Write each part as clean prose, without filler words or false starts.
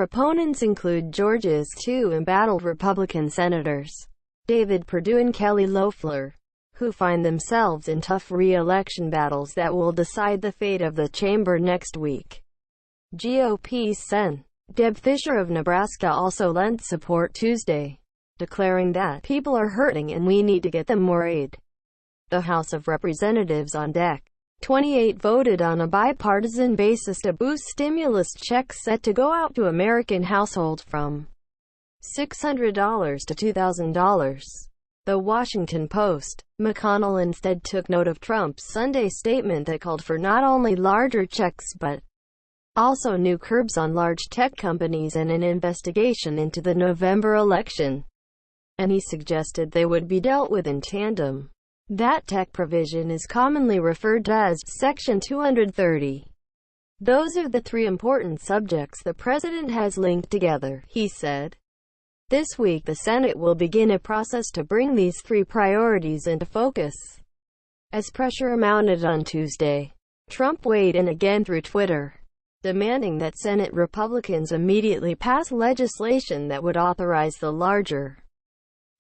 Proponents include Georgia's two embattled Republican senators, David Perdue and Kelly Loeffler, who find themselves in tough re-election battles that will decide the fate of the chamber next week. GOP Sen. Deb Fischer of Nebraska also lent support Tuesday, declaring that people are hurting and we need to get them more aid. The House of Representatives on deck. 28 voted on a bipartisan basis to boost stimulus checks set to go out to American households from $600 to $2,000. The Washington Post. McConnell instead took note of Trump's Sunday statement that called for not only larger checks but also new curbs on large tech companies and an investigation into the November election. And he suggested they would be dealt with in tandem. That tech provision is commonly referred to as Section 230. Those are the three important subjects the president has linked together, he said. This week the Senate will begin a process to bring these three priorities into focus. As pressure mounted on Tuesday, Trump weighed in again through Twitter, demanding that Senate Republicans immediately pass legislation that would authorize the larger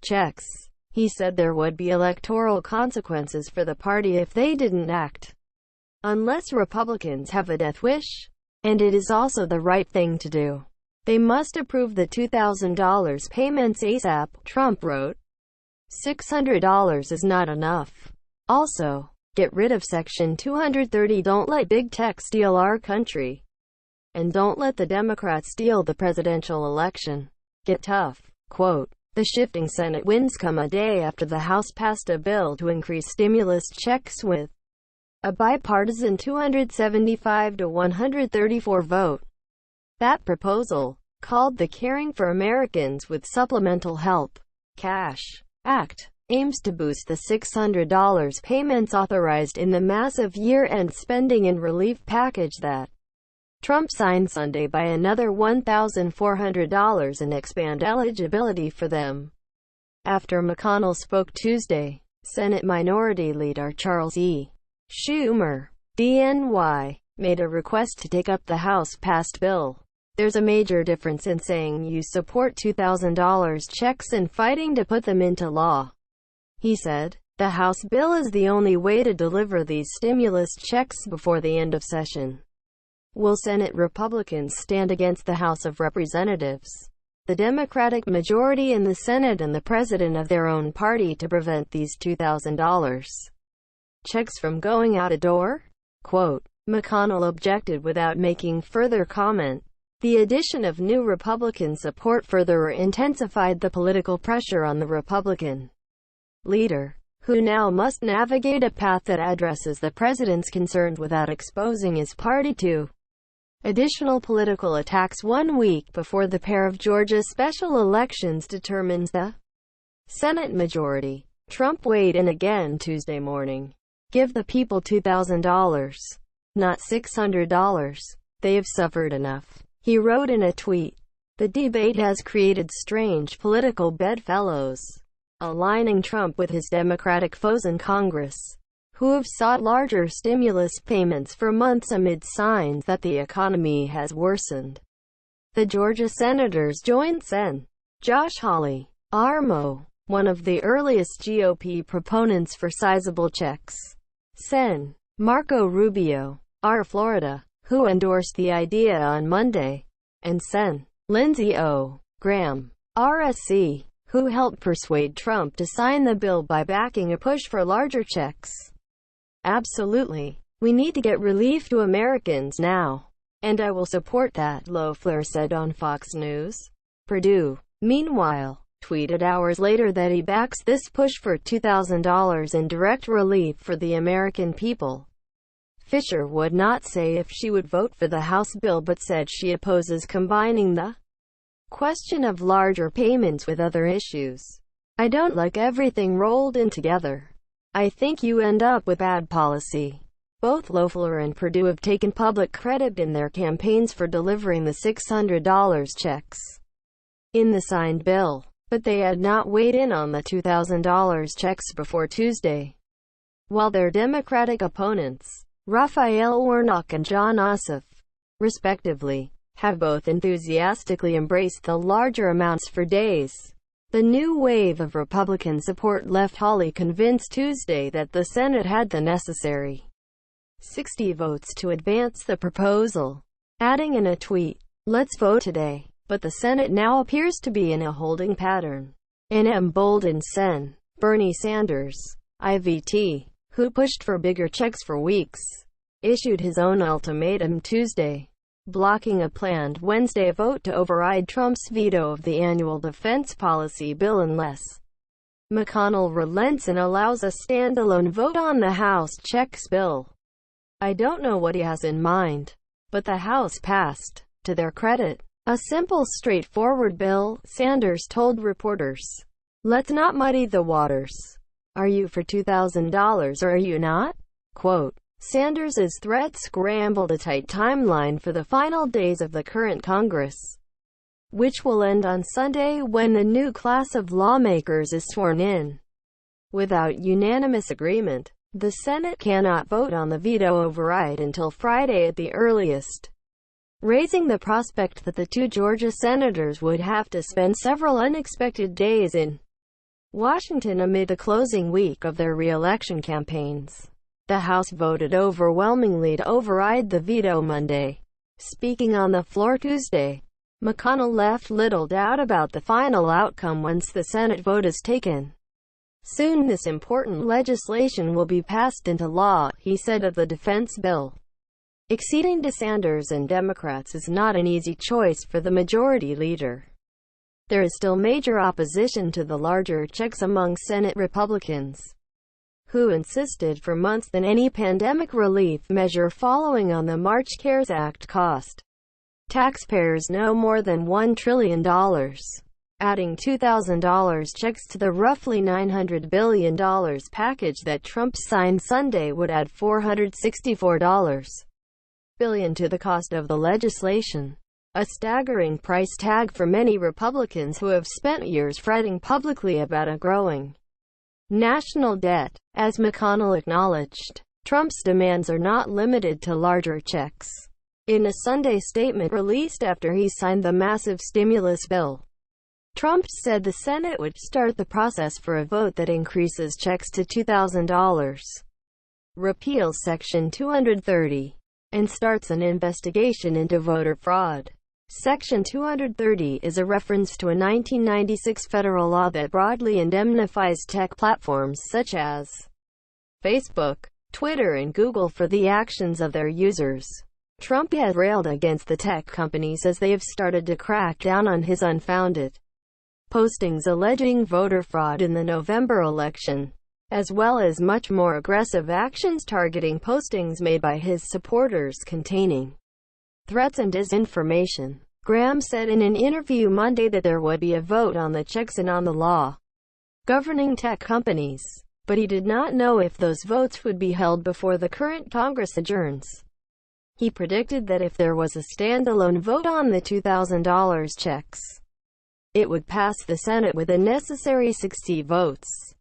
checks. He said there would be electoral consequences for the party if they didn't act, unless Republicans have a death wish. And it is also the right thing to do. They must approve the $2,000 payments ASAP, Trump wrote. $600 is not enough. Also, get rid of Section 230. Don't let big tech steal our country. And don't let the Democrats steal the presidential election. Get tough. Quote. The shifting Senate winds come a day after the House passed a bill to increase stimulus checks with a bipartisan 275 to 134 vote. That proposal, called the Caring for Americans with Supplemental Help Cash Act, aims to boost the $600 payments authorized in the massive year-end spending and relief package that Trump signed Sunday by another $1,400 and expand eligibility for them. After McConnell spoke Tuesday, Senate Minority Leader Charles E. Schumer, DNY, made a request to take up the House-passed bill. There's a major difference in saying you support $2,000 checks and fighting to put them into law, he said. The House bill is the only way to deliver these stimulus checks before the end of session. Will Senate Republicans stand against the House of Representatives, the Democratic majority in the Senate and the president of their own party to prevent these $2,000 checks from going out a door? Quote. McConnell objected without making further comment. The addition of new Republican support further intensified the political pressure on the Republican leader, who now must navigate a path that addresses the president's concerns without exposing his party to additional political attacks 1 week before the pair of Georgia special elections determines the Senate majority. Trump weighed in again Tuesday morning. Give the people $2,000, not $600. They have suffered enough, he wrote in a tweet. The debate has created strange political bedfellows, aligning Trump with his Democratic foes in Congress, who have sought larger stimulus payments for months amid signs that the economy has worsened. The Georgia senators joined Sen. Josh Hawley, RMO, one of the earliest GOP proponents for sizable checks, Sen. Marco Rubio, R. Florida, who endorsed the idea on Monday, and Sen. Lindsey O. Graham, RSC, who helped persuade Trump to sign the bill by backing a push for larger checks. Absolutely. We need to get relief to Americans now. And I will support that, Loeffler said on Fox News. Perdue, meanwhile, tweeted hours later that he backs this push for $2,000 in direct relief for the American people. Fischer would not say if she would vote for the House bill but said she opposes combining the question of larger payments with other issues. I don't like everything rolled in together. I think you end up with bad policy. Both Loeffler and Perdue have taken public credit in their campaigns for delivering the $600 checks in the signed bill, but they had not weighed in on the $2,000 checks before Tuesday. While their Democratic opponents, Raphael Warnock and Jon Ossoff, respectively, have both enthusiastically embraced the larger amounts for days. The new wave of Republican support left Hawley convinced Tuesday that the Senate had the necessary 60 votes to advance the proposal, adding in a tweet, "Let's vote today." But the Senate now appears to be in a holding pattern. An emboldened Sen. Bernie Sanders, IVT, who pushed for bigger checks for weeks, issued his own ultimatum Tuesday, blocking a planned Wednesday vote to override Trump's veto of the annual defense policy bill unless McConnell relents and allows a standalone vote on the House checks bill. "I don't know what he has in mind, but the House passed, to their credit, a simple, straightforward bill," Sanders told reporters. "Let's not muddy the waters. Are you for $2,000 or are you not?" Quote, Sanders' threat scrambled a tight timeline for the final days of the current Congress, which will end on Sunday when the new class of lawmakers is sworn in. Without unanimous agreement, the Senate cannot vote on the veto override until Friday at the earliest, raising the prospect that the two Georgia senators would have to spend several unexpected days in Washington amid the closing week of their re-election campaigns. The House voted overwhelmingly to override the veto Monday. Speaking on the floor Tuesday, McConnell left little doubt about the final outcome once the Senate vote is taken. "Soon this important legislation will be passed into law," he said of the defense bill. Acceding to Sanders and Democrats is not an easy choice for the majority leader. There is still major opposition to the larger checks among Senate Republicans, who insisted for months that any pandemic relief measure following on the March CARES Act cost taxpayers no more than $1 trillion. Adding $2,000 checks to the roughly $900 billion package that Trump signed Sunday would add $464 billion to the cost of the legislation. A staggering price tag for many Republicans who have spent years fretting publicly about a growing national debt. As McConnell acknowledged, Trump's demands are not limited to larger checks. In a Sunday statement released after he signed the massive stimulus bill, Trump said the Senate would start the process for a vote that increases checks to $2,000, repeals Section 230, and starts an investigation into voter fraud. Section 230 is a reference to a 1996 federal law that broadly indemnifies tech platforms such as Facebook, Twitter, and Google for the actions of their users. Trump has railed against the tech companies as they have started to crack down on his unfounded postings alleging voter fraud in the November election, as well as much more aggressive actions targeting postings made by his supporters containing threats and disinformation. Graham said in an interview Monday that there would be a vote on the checks and on the law governing tech companies, but he did not know if those votes would be held before the current Congress adjourns. He predicted that if there was a standalone vote on the $2,000 checks, it would pass the Senate with the necessary 60 votes.